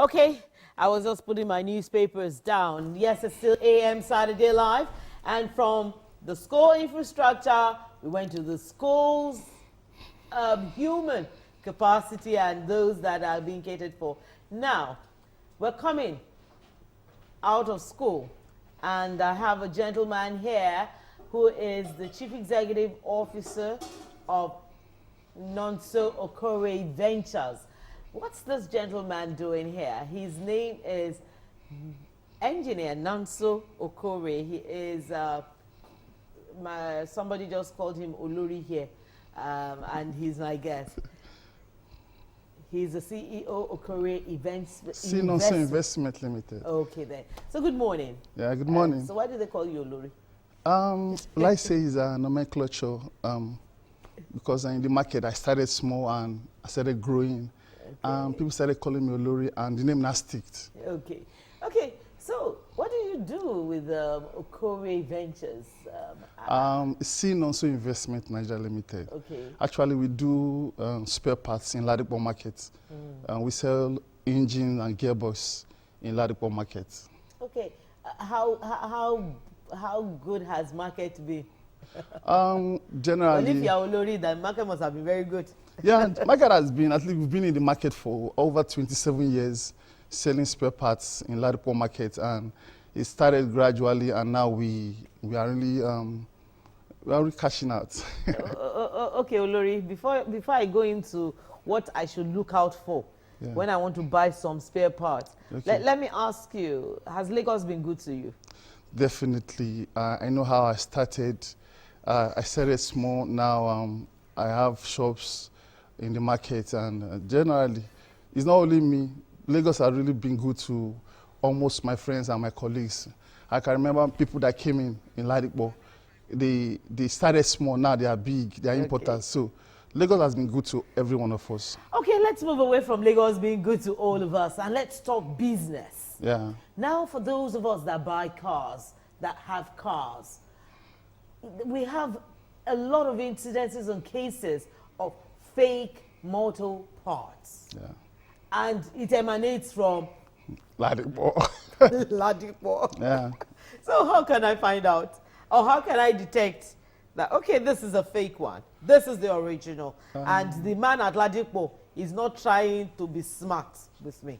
Okay, I was just putting my newspapers down. Yes, it's still AM Saturday Live. And from the school infrastructure, we went to the schools, human capacity and those that are being catered for. Now, we're coming out of school. And I have a gentleman here who is the Chief Executive Officer of Chinonso Okore Ventures. What's this gentleman doing here? His name is Engineer Chinonso Okore. He is, somebody just called him Olori here, and he's my guest. He's the CEO of Okore Events. Chinonso Investment Limited. Okay then. So good morning. Yeah, good morning. So why do they call you Olori? Like I say, it's a nomenclature because in the market I started small and I started growing. Okay. People started calling me Olori and the name now sticked. Okay. Okay. So what do you do with Okore Ventures? Chinonso Investment Nigeria Limited. Okay. Actually, we do spare parts in Ladipo market. We sell engine and gearbox in Ladipo market. Okay. How good has market been? Generally. Well, if you are Olori, the market must have been very good. Yeah, market has been, at least we've been in the market for over 27 years, selling spare parts in Ladipo market, and it started gradually, and now we are really cashing out. Okay, Olori, before I go into what I should look out for when I want to buy some spare parts, let me ask you, has Lagos been good to you? Definitely. I know how I started. I started small. Now I have shops in the market, and generally, it's not only me. Lagos has really been good to almost my friends and my colleagues. I can remember people that came in Ladipo. They started small, now they are big, they are important. So Lagos has been good to every one of us. Okay, let's move away from Lagos being good to all of us and let's talk business. Yeah. Now for those of us that buy cars, that have cars, we have a lot of incidences and cases of fake motor parts. Yeah. And it emanates from Ladipo. Ladipo. Yeah. So how can I find out? Or how can I detect that, okay, this is a fake one, this is the original, and the man at Ladipo is not trying to be smart with me?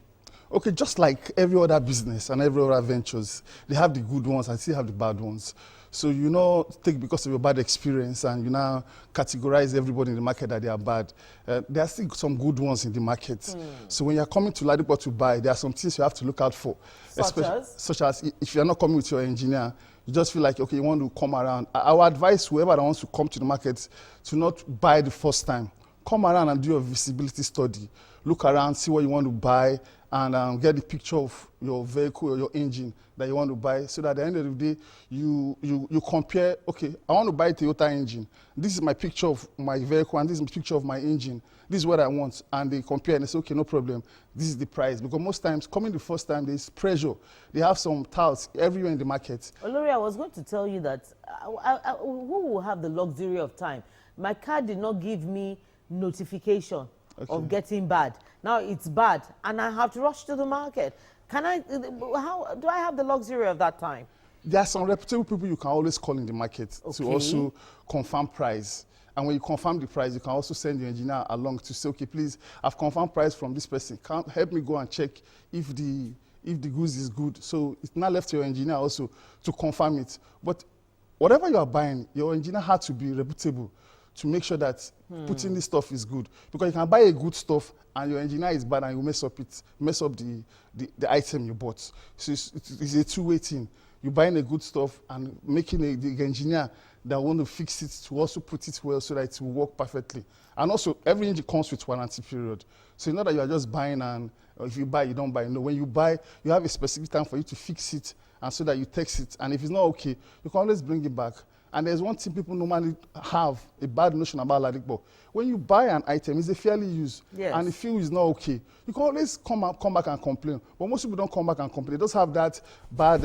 Okay, just like every other business and every other ventures, they have the good ones and still have the bad ones. So you know, take because of your bad experience and you now categorize everybody in the market that they are bad. There are still some good ones in the market. So when you're coming to Ladipo to buy, there are some things you have to look out for. Such as if you're not coming with your engineer, you just feel like, okay, you want to come around. I would advise whoever that wants to come to the market to not buy the first time. Come around and do a visibility study. Look around, see what you want to buy, and get the picture of your vehicle or your engine that you want to buy, so that at the end of the day, you compare, okay, I want to buy a Toyota engine. This is my picture of my vehicle, and this is my picture of my engine. This is what I want. And they compare, and they say, okay, no problem. This is the price. Because most times, coming the first time, there's pressure. They have some touts everywhere in the market. Olori, I was going to tell you that who will have the luxury of time? My car did not give me notification of getting bad. Now it's bad, and I have to rush to the market. How do I have the luxury of that time? There are some reputable people you can always call in the market to also confirm price. And when you confirm the price, you can also send your engineer along to say, okay, please, I've confirmed price from this person. Can help me go and check if the goods is good. So it's not left to your engineer also to confirm it. But whatever you are buying, your engineer had to be reputable to make sure that putting this stuff is good. Because you can buy a good stuff and your engineer is bad and you mess up the item you bought. So it's a two-way thing. You're buying a good stuff and making the engineer that want to fix it to also put it well so that it will work perfectly. And also, every engine comes with warranty period. So it's not that you are just buying and if you buy, you don't buy. No, when you buy, you have a specific time for you to fix it and so that you text it. And if it's not okay, you can always bring it back. And there's one thing people normally have a bad notion about Ladipo. When you buy an item, it's a fairly used, and the fuel is not okay. You can always come back and complain. But most people don't come back and complain. They just have that bad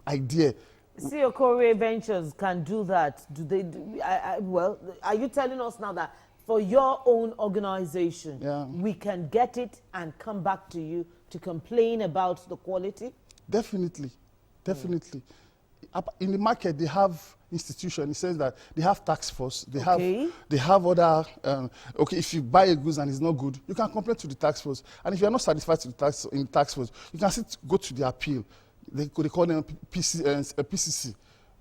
idea. See, Okore Ventures can do that. Well, are you telling us now that for your own organization, Yeah. we can get it and come back to you to complain about the quality? Definitely, definitely. In the market, they have institution. It says that they have task force. They have other. Okay, if you buy a goods and it's not good, you can complain to the task force. And if you are not satisfied to the tax force, you can go to the appeal. They call them PCC,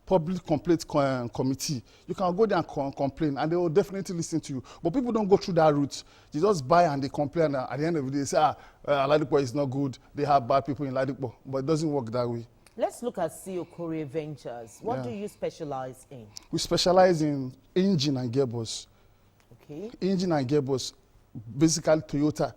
Public Complaint Committee. You can go there and complain, and they will definitely listen to you. But people don't go through that route. They just buy and they complain. And at the end of the day, they say, Ladipo is not good. They have bad people in Ladipo. But it doesn't work that way. Let's look at C. Okore Ventures. What do you specialize in? We specialize in engine and gearbox. Okay. Engine and gearbox, basically Toyota.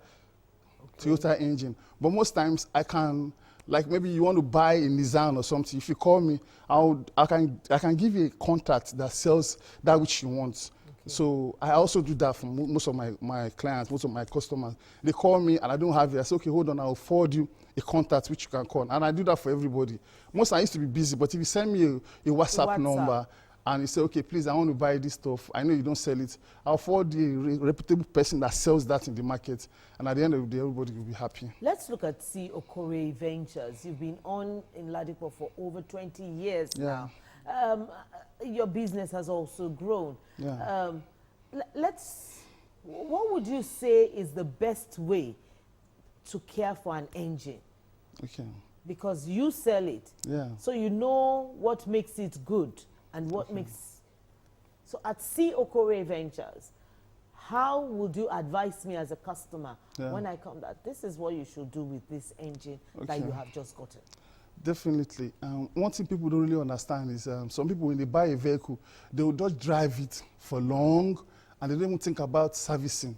Okay. Toyota engine. But most times I can, like maybe you want to buy a Nissan or something. If you call me, I can give you a contact that sells that which you want. Okay. So I also do that for most of my clients, most of my customers. They call me and I don't have it. I say, okay, hold on, I'll forward you a contact which you can call. And I do that for everybody. Most I used to be busy, but if you send me a WhatsApp number and you say, okay, please, I want to buy this stuff. I know you don't sell it. I'll forward you a reputable person that sells that in the market. And at the end of the day, everybody will be happy. Let's look at C. Okore Ventures. You've been on in Ladipo for over 20 years now. Your business has also grown. Yeah. What would you say is the best way to care for an engine? Okay. Because you sell it. Yeah. So you know what makes it good and what makes... So at C. Okore Ventures, how would you advise me as a customer when I come that this is what you should do with this engine that you have just gotten? Definitely. One thing people don't really understand is some people, when they buy a vehicle, they will just drive it for long and they don't even think about servicing.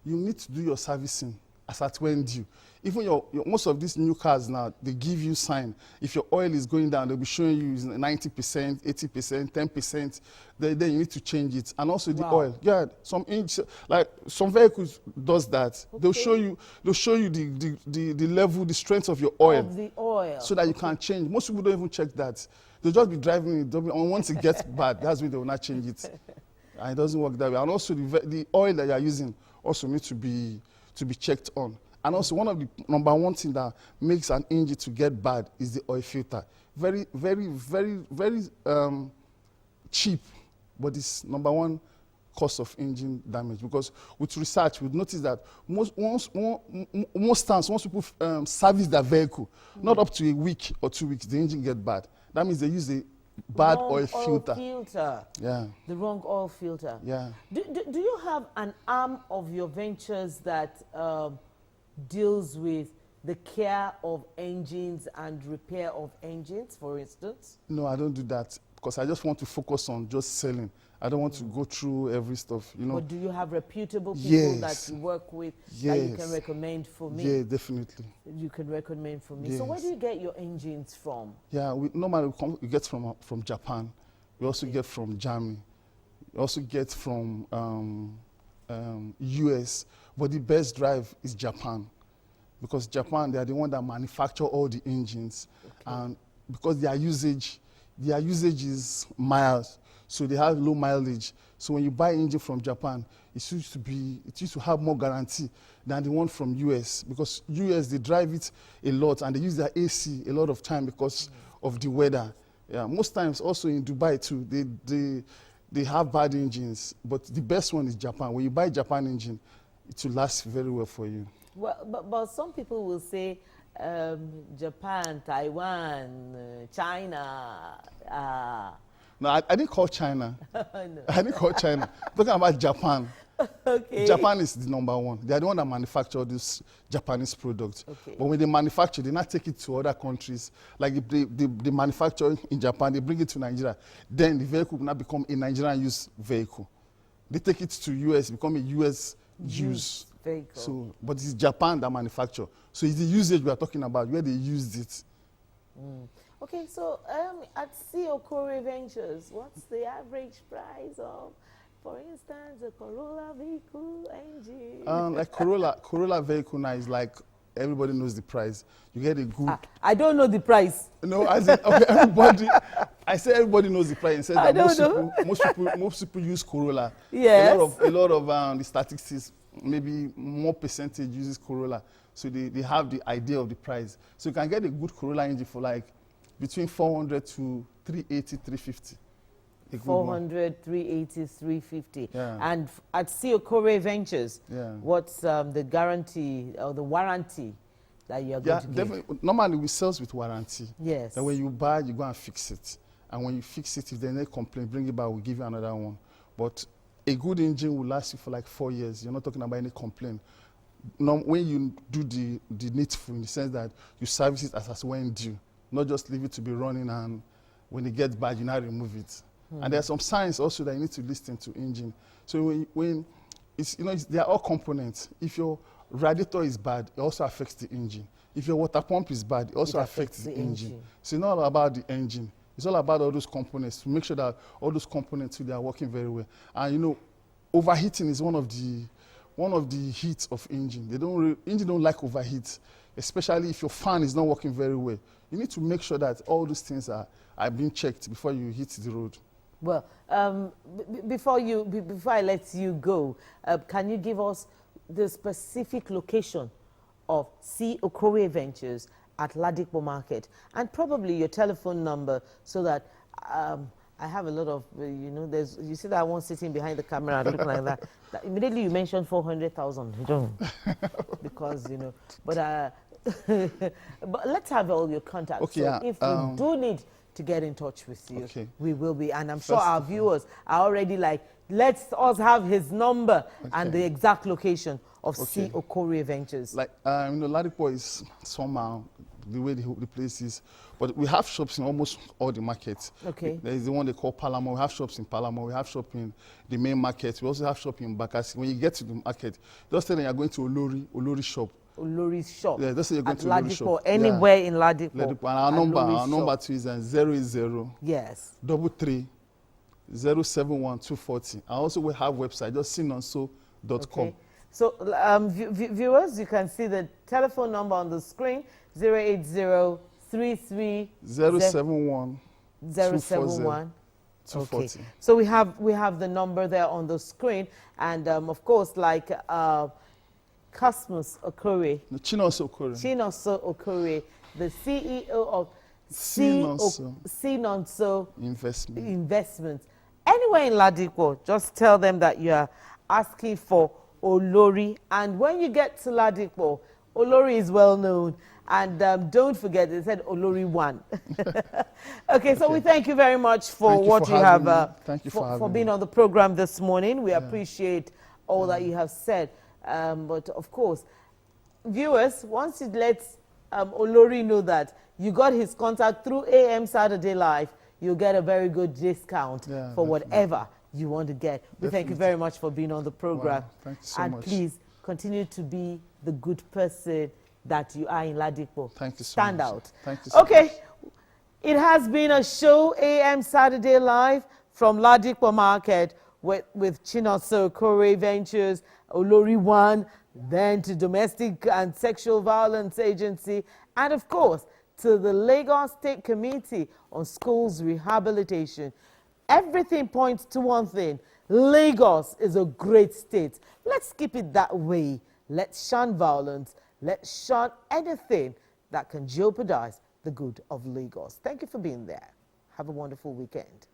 You need to do your servicing as at when due. Even most of these new cars now, they give you sign. If your oil is going down, they'll be showing you 90%, 80%, 10%. Then you need to change it. And also the oil. Yeah, some vehicles does that. Okay. They'll show you the level, the strength of your oil. Of the oil. So that you can change. Most people don't even check that. They'll just be driving it. And once it gets bad, that's when they will not change it. And it doesn't work that way. And also the oil that you're using also needs to be checked on. And also one of the number one thing that makes an engine to get bad is the oil filter. Very, very, very, very cheap, but it's number one cause of engine damage. Because with research, we've noticed that most times, once people service their vehicle, not up to a week or 2 weeks, the engine get bad. That means they use a bad oil filter. Yeah. The wrong oil filter. Yeah. Do you have an arm of your ventures that deals with the care of engines and repair of engines, for instance? No, I don't do that because I just want to focus on just selling. I don't want to go through every stuff, you know. But do you have reputable people that you work with that you can recommend for me? Yeah, definitely. You can recommend for me. Yes. So where do you get your engines from? Yeah, normally we get from Japan. We also get from Germany. We also get from US. But the best drive is Japan. Because Japan, they are the one that manufacture all the engines. Okay. And because their usage is mild, so they have low mileage. So when you buy engine from Japan, it used to have more guarantee than the one from US. Because US, they drive it a lot and they use their AC a lot of time because of the weather. Yeah, most times also in Dubai too, they have bad engines, but the best one is Japan. When you buy a Japan engine, it will last very well for you. Well, but some people will say Japan, Taiwan, China. No, I didn't call China. No. I didn't call China. I'm talking about Japan. Okay. Japan is the number one. They are the one that manufacture this Japanese product. Okay. But when they manufacture, they not take it to other countries. Like if they manufacture in Japan, they bring it to Nigeria. Then the vehicle will not become a Nigerian use vehicle. They take it to US, become a US use vehicle. So, but it's Japan that manufacture. So it's the usage we are talking about, where they used it. Okay, so at C. Okore Ventures, what's the average price of, for instance, a Corolla vehicle engine? Like Corolla vehicle now is like, everybody knows the price. You get a good... I don't know the price. No, as in, okay, everybody... I said everybody knows the price. And said I that don't most people use Corolla. Yes. A lot of the statistics, maybe more percentage uses Corolla. So they have the idea of the price. So you can get a good Corolla engine for like between 400 to 380, 350. 400, 380, 350. Yeah. And at Okore Ventures, Yeah. what's the guarantee or the warranty that you're going to give? Definitely. Normally we sell with warranty. Yes. And when you buy, you go and fix it. And when you fix it, if there's any complaint, bring it back, we'll give you another one. But a good engine will last you for like 4 years. You're not talking about any complaint. When you do the needful, in the sense that you service it as when due, not just leave it to be running and when it gets bad, you now remove it. And there are some signs also that you need to listen to engine. So when it's, they are all components. If your radiator is bad, it also affects the engine. If your water pump is bad, it also affects the engine. So it's not all about the engine. It's all about all those components to make sure that all those components they are working very well. And overheating is one of the heats of engine. Engine don't like overheat, especially if your fan is not working very well. You need to make sure that all those things are being checked before you hit the road. Well, before I let you go, can you give us the specific location of Okore Ventures at Ladipo Market and probably your telephone number so that I have a lot of, you see that one sitting behind the camera and looking like that. Immediately you mentioned 400,000, you don't, because, but let's have all your contacts. Okay, so if we do need to get in touch with you, we will be, and I'm sure our viewers are already like, let's us have his number and the exact location of Okore Ventures. Like, Ladipo is somehow the way the place is, but we have shops in almost all the markets. Okay. There is the one they call Palamo. We have shops in Palamo. We have shops in the main market. We also have shops in Bakassi. When you get to the market, just tell them you're going to Olori shop. Olori's shop. Yeah, that's you're going at to Olori shop. Anywhere in Ladipo. And our number too is 080. Yes. 33 071 240. And also we have website, just Chinonso.com. Okay. So viewers, you can see the telephone number on the screen, 080 33 071 071 240. Okay. So we have the number there on the screen, and of course, like Cosmos Okore. No, Chinonso Okore. Chinonso Okore, the CEO of Chinonso Investments. Anywhere in Ladipo, just tell them that you are asking for Olori. And when you get to Ladipo, Olori is well known. And don't forget, they said Olori 1. Okay, so we thank you very much for what you have, for being on the program this morning. We appreciate all that you have said. But of course, viewers, once you let Olori know that you got his contact through AM Saturday Live, you'll get a very good discount for whatever you want to get. We thank you very much for being on the program. Wow, thank you so much. And please continue to be the good person that you are in Ladipo. Thank you so Stand much. out. Thank you so much. It has been a show, AM Saturday Live from Ladipo Market with Chinonso Okore Ventures, Olori 1, then to Domestic and Sexual Violence Agency, and of course, to the Lagos State Committee on Schools Rehabilitation. Everything points to one thing. Lagos is a great state. Let's keep it that way. Let's shun violence. Let's shun anything that can jeopardize the good of Lagos. Thank you for being there. Have a wonderful weekend.